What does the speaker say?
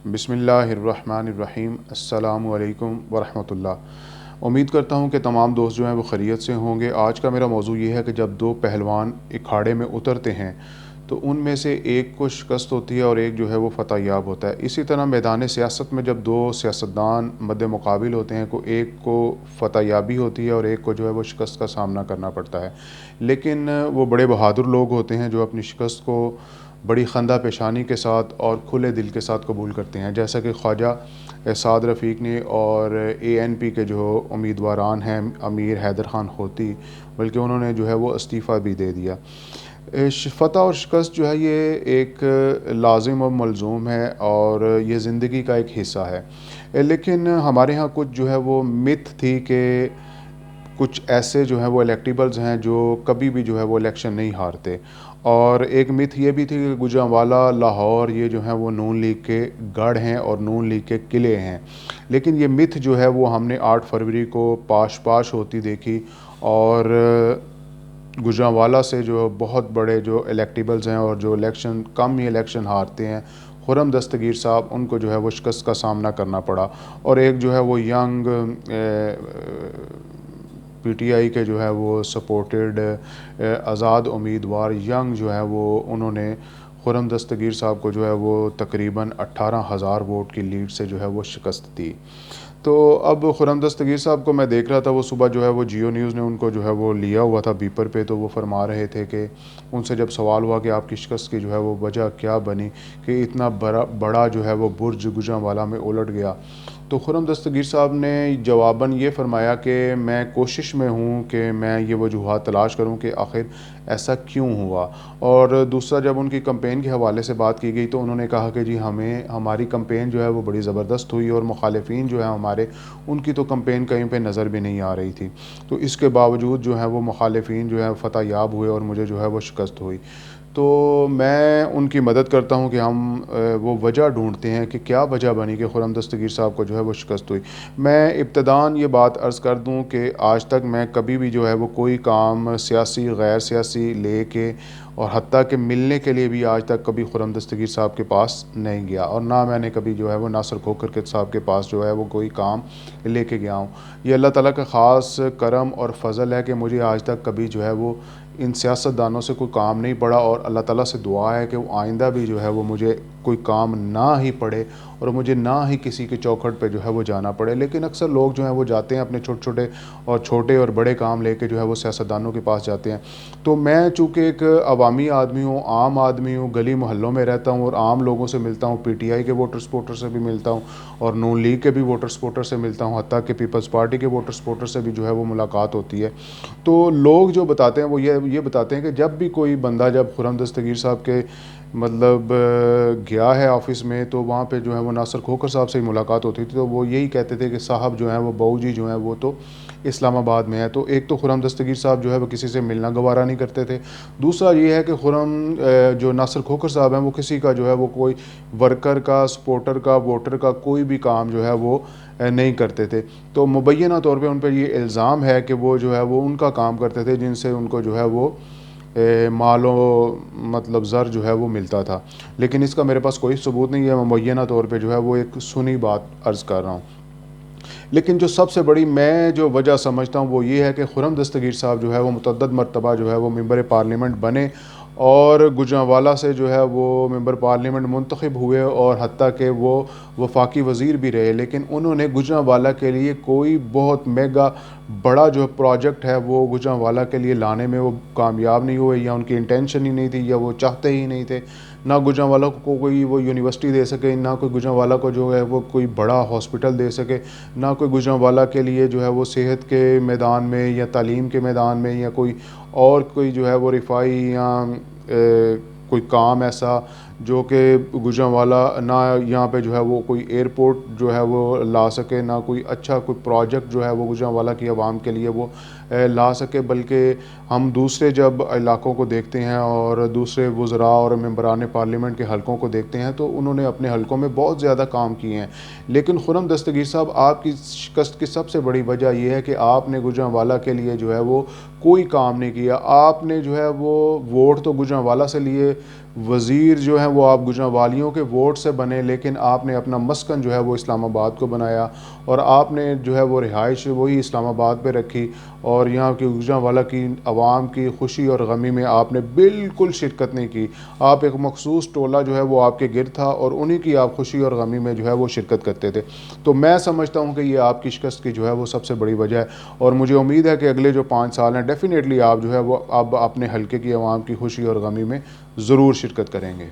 بسم اللہ الرحمن الرحیم۔ السلام علیکم ورحمۃ اللہ۔ امید کرتا ہوں کہ تمام دوست جو ہیں وہ خیریت سے ہوں گے۔ آج کا میرا موضوع یہ ہے کہ جب دو پہلوان اکھاڑے میں اترتے ہیں تو ان میں سے ایک کو شکست ہوتی ہے اور ایک جو ہے وہ فتح یاب ہوتا ہے۔ اسی طرح میدان سیاست میں جب دو سیاستدان مد مقابل ہوتے ہیں کو ایک کو فتح یابی ہوتی ہے اور ایک کو جو ہے وہ شکست کا سامنا کرنا پڑتا ہے، لیکن وہ بڑے بہادر لوگ ہوتے ہیں جو اپنی شکست کو بڑی خندہ پیشانی کے ساتھ اور کھلے دل کے ساتھ قبول کرتے ہیں، جیسا کہ خواجہ سعد رفیق نے اور ANP کے جو امیدواران ہیں امیر حیدر خان ہوتی، بلکہ انہوں نے جو ہے وہ استعفیٰ بھی دے دیا۔ فتح اور شکست جو ہے یہ ایک لازم و ملزوم ہے اور یہ زندگی کا ایک حصہ ہے، لیکن ہمارے ہاں کچھ جو ہے وہ متھ تھی کہ کچھ ایسے جو ہیں وہ الیکٹیبلز ہیں جو کبھی بھی جو ہے وہ الیکشن نہیں ہارتے، اور ایک متھ یہ بھی تھی کہ گوجرانوالہ لاہور یہ جو ہیں وہ نون لیگ کے گڑھ ہیں اور نون لیگ کے قلعے ہیں، لیکن یہ متھ جو ہے وہ ہم نے 8 فروری کو پاش ہوتی دیکھی، اور گوجرانوالہ سے جو بہت بڑے جو الیکٹیبلز ہیں اور جو الیکشن کم ہی الیکشن ہارتے ہیں، خرم دستگیر صاحب، ان کو جو ہے وہ شکست کا سامنا کرنا پڑا، اور ایک جو ہے وہ ینگ PTI کے جو ہے وہ سپورٹڈ آزاد امیدوار ینگ جو ہے وہ انہوں نے خرم دستگیر صاحب کو جو ہے وہ تقریباً 18,000 ووٹ کی لیڈ سے جو ہے وہ شکست دی۔ تو اب خرم دستگیر صاحب کو میں دیکھ رہا تھا، وہ صبح جو ہے وہ جیو نیوز نے ان کو جو ہے وہ لیا ہوا تھا بیپر پہ، تو وہ فرما رہے تھے کہ ان سے جب سوال ہوا کہ آپ کی شکست کی جو ہے وہ وجہ کیا بنی کہ اتنا بڑا جو ہے وہ برج گوجرانوالہ میں الٹ گیا، تو خرم دستگیر صاحب نے جواباً یہ فرمایا کہ میں کوشش میں ہوں کہ میں یہ وجوہات تلاش کروں کہ آخر ایسا کیوں ہوا۔ اور دوسرا، جب ان کی کمپین کے حوالے سے بات کی گئی تو انہوں نے کہا کہ جی ہماری کمپین جو ہے وہ بڑی زبردست ہوئی، اور مخالفین جو ہیں ہمارے، ان کی تو کمپین کہیں پہ نظر بھی نہیں آ رہی تھی، تو اس کے باوجود جو ہے وہ مخالفین جو ہے فتح یاب ہوئے اور مجھے جو ہے وہ شکست ہوئی۔ تو میں ان کی مدد کرتا ہوں کہ ہم وہ وجہ ڈھونڈتے ہیں کہ کیا وجہ بنی کہ خرم دستگیر صاحب کو جو ہے وہ شکست ہوئی۔ میں ابتداً یہ بات عرض کر دوں کہ آج تک میں کبھی بھی جو ہے وہ کوئی کام سیاسی غیر سیاسی لے کے، اور حتیٰ کہ ملنے کے لیے بھی آج تک کبھی خرم دستگیر صاحب کے پاس نہیں گیا، اور نہ میں نے کبھی جو ہے وہ ناصر کھوکھر کے صاحب کے پاس جو ہے وہ کوئی کام لے کے گیا ہوں۔ یہ اللہ تعالیٰ کا خاص کرم اور فضل ہے کہ مجھے آج تک کبھی جو ہے وہ ان سیاستدانوں سے کوئی کام نہیں پڑا، اور اللہ تعالیٰ سے دعا ہے کہ وہ آئندہ بھی جو ہے وہ مجھے کوئی کام نہ ہی پڑے اور مجھے نہ ہی کسی کے چوکھٹ پہ جو ہے وہ جانا پڑے۔ لیکن اکثر لوگ جو ہیں وہ جاتے ہیں اپنے چھوٹے اور بڑے کام لے کے جو ہے وہ سیاستدانوں کے پاس جاتے ہیں۔ تو میں چونکہ ایک عوامی آدمی ہوں، عام آدمی ہوں، گلی محلوں میں رہتا ہوں اور عام لوگوں سے ملتا ہوں، PTI کے ووٹر سپورٹر سے بھی ملتا ہوں اور نون لیگ کے بھی ووٹر سپورٹر سے ملتا ہوں، حتیٰ کہ پیپلز پارٹی کے ووٹر سپورٹر سے بھی جو ہے وہ ملاقات ہوتی ہے۔ تو لوگ جو بتاتے ہیں وہ یہ بتاتے ہیں کہ جب بھی کوئی بندہ جب خرم دستگیر صاحب کے مطلب گیا ہے آفس میں، تو وہاں پہ جو ہے وہ ناصر کھوکھر صاحب سے ہی ملاقات ہوتی تھی، تو وہ یہی کہتے تھے کہ صاحب جو ہیں وہ بہو جی جو ہیں وہ تو اسلام آباد میں ہے۔ تو ایک تو خرم دستگیر صاحب جو ہے وہ کسی سے ملنا گوارا نہیں کرتے تھے، دوسرا یہ ہے کہ جو ناصر کھوکھر صاحب ہیں وہ کسی کا جو ہے وہ کوئی ورکر کا، سپورٹر کا، ووٹر کا کوئی بھی کام جو ہے وہ نہیں کرتے تھے۔ تو مبینہ طور پہ ان پہ یہ الزام ہے کہ وہ جو ہے وہ ان کا کام کرتے تھے جن سے ان کو جو ہے وہ مال و مطلب زر جو ہے وہ ملتا تھا، لیکن اس کا میرے پاس کوئی ثبوت نہیں ہے، میں مبینہ طور پہ جو ہے وہ ایک سنی بات عرض کر رہا ہوں۔ لیکن جو سب سے بڑی میں جو وجہ سمجھتا ہوں وہ یہ ہے کہ خرم دستگیر صاحب جو ہے وہ متعدد مرتبہ جو ہے وہ ممبر پارلیمنٹ بنے، اور گوجرانوالہ سے جو ہے وہ ممبر پارلیمنٹ منتخب ہوئے، اور حتیٰ کہ وہ وفاقی وزیر بھی رہے، لیکن انہوں نے گوجرانوالہ کے لیے کوئی بہت میگا بڑا جو پروجیکٹ ہے وہ گوجرانوالہ کے لیے لانے میں وہ کامیاب نہیں ہوئے، یا ان کی انٹینشن ہی نہیں تھی، یا وہ چاہتے ہی نہیں تھے۔ نہ گوجرانوالہ کو کوئی وہ یونیورسٹی دے سکے، نہ کوئی گوجرانوالہ کو جو ہے وہ کوئی بڑا ہاسپٹل دے سکے، نہ کوئی گوجرانوالہ کے لیے جو ہے وہ صحت کے میدان میں یا تعلیم کے میدان میں یا کوئی جو ہے وہ رفائی یا کوئی کام ایسا جو کہ گوجرانوالہ نہ یہاں پہ جو ہے وہ کوئی ایئرپورٹ جو ہے وہ لا سکے، نہ کوئی اچھا کوئی پروجیکٹ جو ہے وہ گوجرانوالہ کی عوام کے لیے وہ لا سکے، بلکہ ہم دوسرے جب علاقوں کو دیکھتے ہیں اور دوسرے وزراء اور ممبران پارلیمنٹ کے حلقوں کو دیکھتے ہیں تو انہوں نے اپنے حلقوں میں بہت زیادہ کام کیے ہیں، لیکن خرم دستگیر صاحب آپ کی شکست کی سب سے بڑی وجہ یہ ہے کہ آپ نے گوجرانوالہ کے لیے جو ہے وہ کوئی کام نہیں کیا۔ آپ نے جو ہے وہ ووٹ تو گوجرانوالہ سے لیے، وزیر جو ہیں وہ آپ گجرانوالیوں کے ووٹ سے بنے، لیکن آپ نے اپنا مسکن جو ہے وہ اسلام آباد کو بنایا، اور آپ نے جو ہے وہ رہائش وہی اسلام آباد پہ رکھی، اور یہاں کی گجرانوالہ کی عوام کی خوشی اور غمی میں آپ نے بالکل شرکت نہیں کی۔ آپ ایک مخصوص ٹولہ جو ہے وہ آپ کے گرد تھا، اور انہی کی آپ خوشی اور غمی میں جو ہے وہ شرکت کرتے تھے۔ تو میں سمجھتا ہوں کہ یہ آپ کی شکست کی جو ہے وہ سب سے بڑی وجہ ہے، اور مجھے امید ہے کہ اگلے جو 5 سال ہیں ڈیفینیٹلی آپ جو ہے وہ اب اپنے حلقے کی عوام کی خوشی اور غمی میں ضرور شرکت کریں گے۔